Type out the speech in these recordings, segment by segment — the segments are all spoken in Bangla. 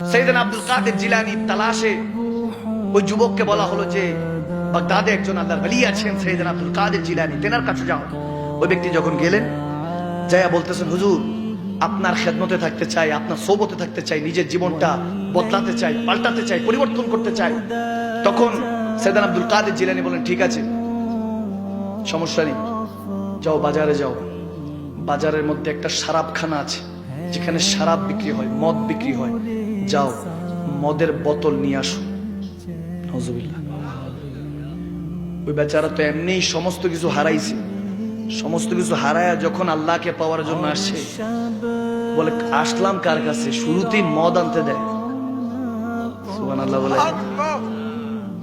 সাইয়েদনা আব্দুল কাদের জিলানী তালাশে ওই যুবককে বলা হলো যে বাগদাদে একজন আল্লাহর ওলি আছেন সাইয়েদনা আব্দুল কাদের জিলানী, তেনার কাছে যাও। ওই ব্যক্তি যখন গেলেন, যায়া বলতেছেন, হুজুর আপনার খেদমতে থাকতে চাই, আপনার সোবতে থাকতে চাই, নিজের জীবনটা বদলাতে চাই, পাল্টাতে চাই, পরিবর্তন করতে চাই। তখন সাইয়েদনা আব্দুল কাদের জিলানী বলেন, ঠিক আছে, সমস্যা নেই, যাও বাজারে যাও। বাজারের মধ্যে একটা শরাবখানা আছে, যেখানে শরাব বিক্রি হয়, মদ বিক্রি হয়, যাও মদের বোতল নিয়ে আসো। নাউজুবিল্লাহ। ওই বেচারা তো এমনি সমস্ত কিছু হারাইছে, সমস্ত কিছু হারায়া যখন আল্লাহকে পাওয়ার জন্য আসছে, বলে আসলাম কার কাছে, শুরুতেই মদ আনতে দেয়। সুবহানাল্লাহ বলে।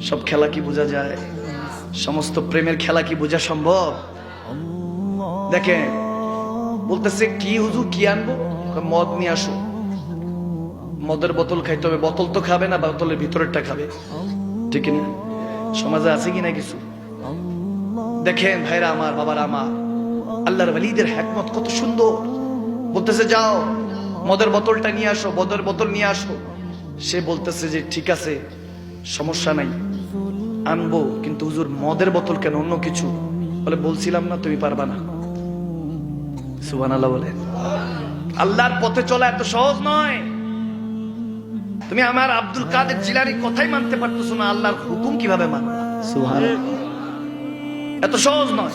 সব খেলা কি বোঝা যায়? সমস্ত প্রেমের খেলা কি বোঝা সম্ভব? দেখেন বলতেছে, কি হুজুর কি আনবো? মদ নিয়ে আসো। মদের বোতল খাইতে হবে, বোতল তো খাবে না, বোতলের ভিতরেরটা খাবে, ঠিক না? সমাজে আছে কিনা কিছু? দেখেন ভাইরা আমার, বাবারা আমার, আল্লাহর ওলিদের হিকমত কত সুন্দর। বলতেছে যাও মদের বোতলটা নিয়ে আসো, মদের বোতল নিয়ে আসো। সে বলতেছে যে ঠিক আছে, সমস্যা নাই, আনবো, কিন্তু হুজুর মদের বোতল কেন, অন্য কিছু? বলে বলছিলাম না তুমি পারবা না। সুবহানাল্লাহ বলে। আল্লাহর পথে চলা এত সহজ নয়। তুমি আমার আব্দুল কাদের জিলানীর কথাই মানতে পারতেছো না, আল্লাহর হুকুম কিভাবে মানবে? সুবহানাল্লাহ। এত সহজ নয়।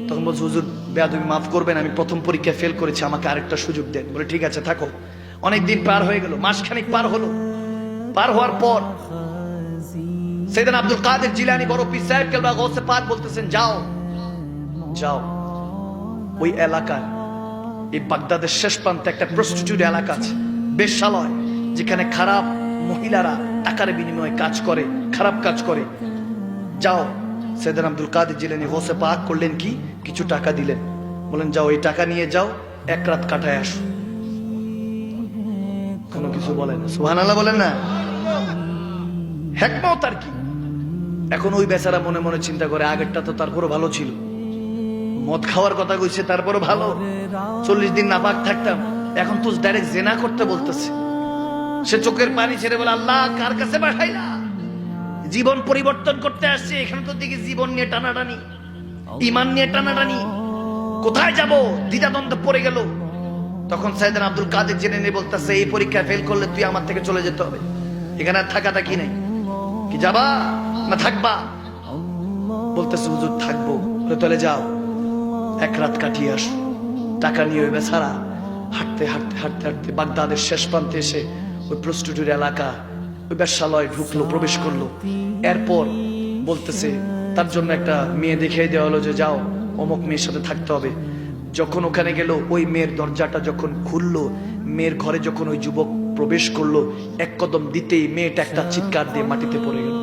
তখন বলছে, হুজুর বেয়াদবি মাফ করবেন, আমি প্রথম পরীক্ষায় ফেল করেছি, আমাকে আরেকটা সুযোগ দেন। বলে ঠিক আছে থাকো। অনেকদিন পার হয়ে গেল, মাসখানেক পার হলো। পার হওয়ার পর সাইয়েদনা আব্দুল কাদের জিলানী বড় পীর সাহেব কেবলা গৌসে পাক বলতেছেন, যাও যাও ওই এলাকায়, এই বাগদাদের শেষ প্রান্তে একটা প্রস্টিটিউট এলাকা আছে, বেশ্যালয়, যেখানে খারাপ মহিলারা টাকার বিনিময়ে কাজ করে, খারাপ কাজ করে। যাও। সাইয়েদনা আব্দুল কাদের জিলানী গৌসে পাক করলেন কি, কিছু টাকা দিলেন, বলেন যাও এই টাকা নিয়ে যাও, এক রাত কাটায় আসো। কোনো কিছু বলেন না, সুবহানাল্লাহ বলেন না। হিকমত আর কি। এখন ওই বেচারা মনে মনে চিন্তা করে, আগেরটা তো তারপরও ভালো ছিল, মদ খাওয়ার কথা কইছে তারপরও ভালো, 40 দিন নাপাক থাকতাম, এখন তো ডাইরেক্ট জেনা করতে বলতেছে। সে চোখের পানি ছেড়ে বলে, আল্লাহ কার কাছে পাঠাইলা? জীবন পরিবর্তন করতে আসছে, এখানে তো দেখি জীবন নিয়ে টানাটানি, ইমান নিয়ে টানাটানি, কোথায় যাব? দ্বিধাদ্বন্দ্বে পড়ে গেল। তখন সাইয়েদনা আব্দুল কাদের জিলানী বলতেছে, এই পরীক্ষায় ফেল করলে তুই আমার থেকে চলে যেতে হবে, এখানে আর থাকাটা কি নেই, কি যাবা না থাকবা? বলতেছে হুজুর থাকবো। বলে তাহলে যাও এক রাত কাটিয়ে আসো। টাকা নিয়ে ওই বেচারা হাঁটতে হাঁটতে হাঁটতে হাঁটতে বাগদাদের শেষ প্রান্তে এসে ওই প্রস্টিটিউট এলাকা, ওই বেশ্যালয় ঢুকলো, প্রবেশ করলো। এরপর বলতেছে তার জন্য একটা মেয়ে দেখিয়ে দেওয়া হলো যে যাও অমুক মেয়ের সাথে থাকতে হবে। যখন ওখানে গেল, ওই মেয়ের দরজাটা যখন খুললো, মেয়ের ঘরে যখন ওই যুবক প্রবেশ করলো, এক কদম দিতেই মেয়েটা একটা চিৎকার দিয়ে মাটিতে পড়ে গেল।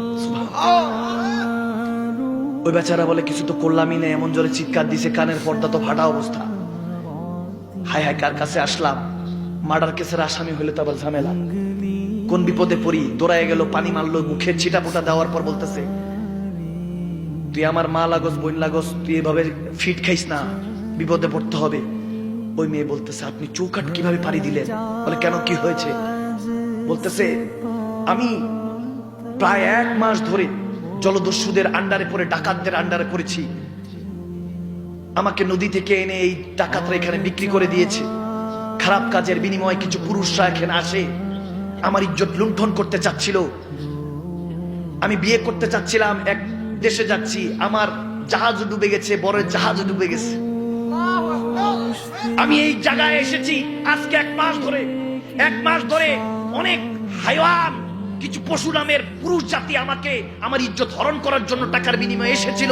ওই বেচারা বলে, কিছু তো করলামই না, এমন জোরে চিৎকার দিছে, কানের পর্দা তো ফাটা অবস্থা। হায় হায় কার কাছে আসলাম? মার্ডার কেসের আসামি হইলে তো আবার ঝামেলা, কোন বিপদে পড়ি। দৌড়ায় গেল, পানি মারলো, মুখে ছিটা ফোটা দেওয়ার পর বলতেছে, তুই আমার মা লাগস, বোন লাগস, তুই এভাবে ফিট খাইস না, বিপদে পড়তে হবে। ওই মেয়ে বলতেছে, আপনি চৌকাট কিভাবে পাড়ি দিলেন? বলে কেন, কি হয়েছে? বলতেছে, আমি প্রায় 1 মাস ধরে জলদস্যুদের আন্ডারে পড়ে, ডাকাতদের আন্ডারে পড়েছি। আমাকে নদী থেকে এনে এই ডাকাতরা এখানে বিক্রি করে দিয়েছে। খারাপ কাজের বিনিময়ে কিছু পুরুষরা এখানে আসে, আমার ইজ্জত লুণ্ঠন করতে চাচ্ছিল। আমি বিয়ে করতে চাচ্ছিলাম, এক দেশে যাচ্ছি, আমার জাহাজ ডুবে গেছে, বড় জাহাজ ডুবে গেছে। আমি এই জায়গায় এসেছি আজকে 1 মাস ধরে। 1 মাস ধরে অনেক হাইওয়ান, কিছু পশু নামের পুরুষ জাতি আমাকে, আমার ইজ্জত হরণ করার জন্য টাকার বিনিময়ে এসেছিল।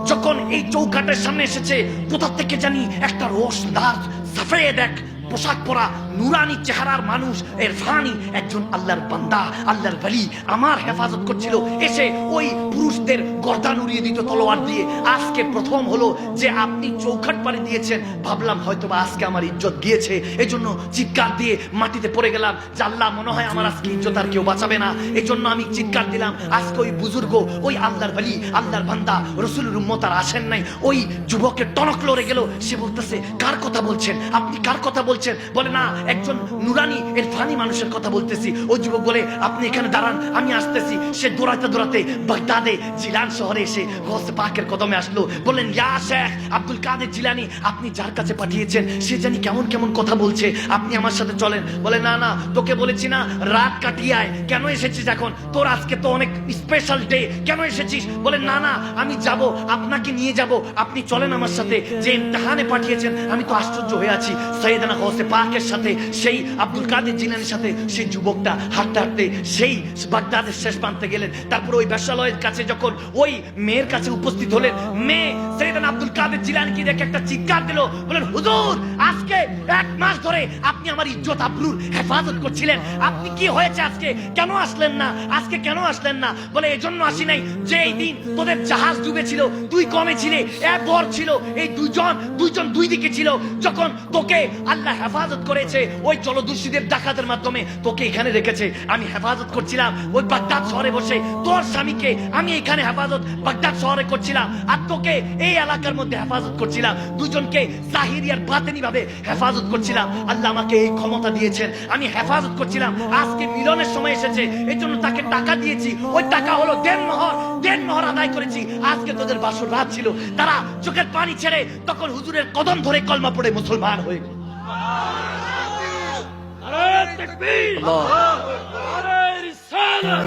যখন এই চৌকাটের সামনে এসেছে, কোথা থেকে জানি একটা রোশনদার সফেদ এক পোশাক পরা নুরানি চেহারার মানুষ, ইরফানি একজন আল্লাহর বান্দা, আল্লাহর ওলি আমার হেফাজত করছিল। এসে ওই পুরুষদের গর্দান উড়িয়ে দিত তলোয়ার দিয়ে। আজকে প্রথম হলো যে আপনি চৌকাট পাড়ি দিয়েছেন, ভাবলাম হয়তোবা আজকে আমার ইজ্জত গিয়েছে, এজন্য চিৎকার দিয়ে মাটিতে পড়ে গেলাম যে আল্লাহ মনে হয় আমার আজকে ইজ্জত আর কেউ বাঁচাবে না, এজন্য আমি চিৎকার দিলাম। আজকে ওই বুজুর্গ, ওই আল্লাহর ওলি, আল্লাহর বান্দা, রাসূলের উম্মত আর আসেন নাই। ওই যুবকের টনক লড়ে গেল। সে বলতেছে, কার কথা বলছেন আপনি, কার কথা বলছেন? বলছেন? বলে না, একজন নুরানি ইরফানি মানুষের কথা বলতেছি। ওই যুবক বলে আপনি এখানে দাঁড়ান, আমি আসতেছি। সে দৌড়াতে দৌড়াতে বাগদাদে জিলান শহরে এসে গৌসে পাকের কদমে আসলো। বললেন, ইয়া শেখ আব্দুল কাদের জিলানী, আপনি যার কাছে পাঠিয়েছেন সে জানি কেমন কেমন কথা বলছে, আপনি আমার সাথে চলেন। বলে না না, তোকে বলেছি না রাত কাটিয়ে আয়, কেন এসেছিস এখন? তোর আজকে তো অনেক স্পেশাল ডে, কেন এসেছিস? বলে না না, আমি যাব, আপনাকে নিয়ে যাব, আপনি চলেন আমার সাথে। যে ইমতিহানে পাঠিয়েছেন আমি তো আশ্চর্য হয়ে আছি। সৈয়দনা গৌসে পাকের সাথে, সেই আব্দুল কাদের জিলানীর সাথে সেই যুবকটা হাঁটতে হাঁটতে সেই বাগদাদের শেষ প্রান্তে গেলেন। তারপর ওই বেশ্যালয়ের কাছে যখন ওই মেয়ের কাছে উপস্থিত হলেন, মেয়ে সৈয়দনা আব্দুল কাদের জিলানীকে দেখে একটা চিৎকার দিল। বলেন, হুজুর, আজকে 1 মাস ধরে আপনি আমার ইজ্জত আবরুর হেফাজত করছিলেন, আপনি কি হয়েছে আজকে কেন আসলেন না? আজকে কেন আসলেন না? বলে, এজন্য আসি নাই যে এই দিন তোদের জাহাজ ডুবেছিল, তুই কমে ছিলে, এক বর ছিল, এই দুইজন দুই দিকে ছিল। যখন তোকে আল্লাহ হেফাজত করেছে ওই জলদস্যুদের ডাকাতের মাধ্যমে, তোকে এখানে রেখেছে, আমি হেফাজত করছিলাম ওই বাগদাদ শহরে বসে। তোর স্বামীকে আমি এখানে হেফাজত বাগদাদ শহরে করছিলাম, আর তোকে এই এলাকার মধ্যে হেফাজত করছিলাম। দুজনকে জাহিরি আর বাতেনি ভাবে হেফাজত করছিলাম। আল্লাহ আমাকে এই ক্ষমতা দিয়েছেন, আমি হেফাজত করছিলাম। আজকে মিলনের সময় এসেছে, এই জন্য তাকে টাকা দিয়েছি। ওই টাকা হলো দেনমোহর আদায় করেছি। আজকে তোদের বাসর রাত ছিল, তারা চোখের পানি ছেড়ে তখন হুজুরের কদম ধরে কলমা পড়ে মুসলমান হয়ে গেল। নারে তাকবীর, নারে রিসালাত।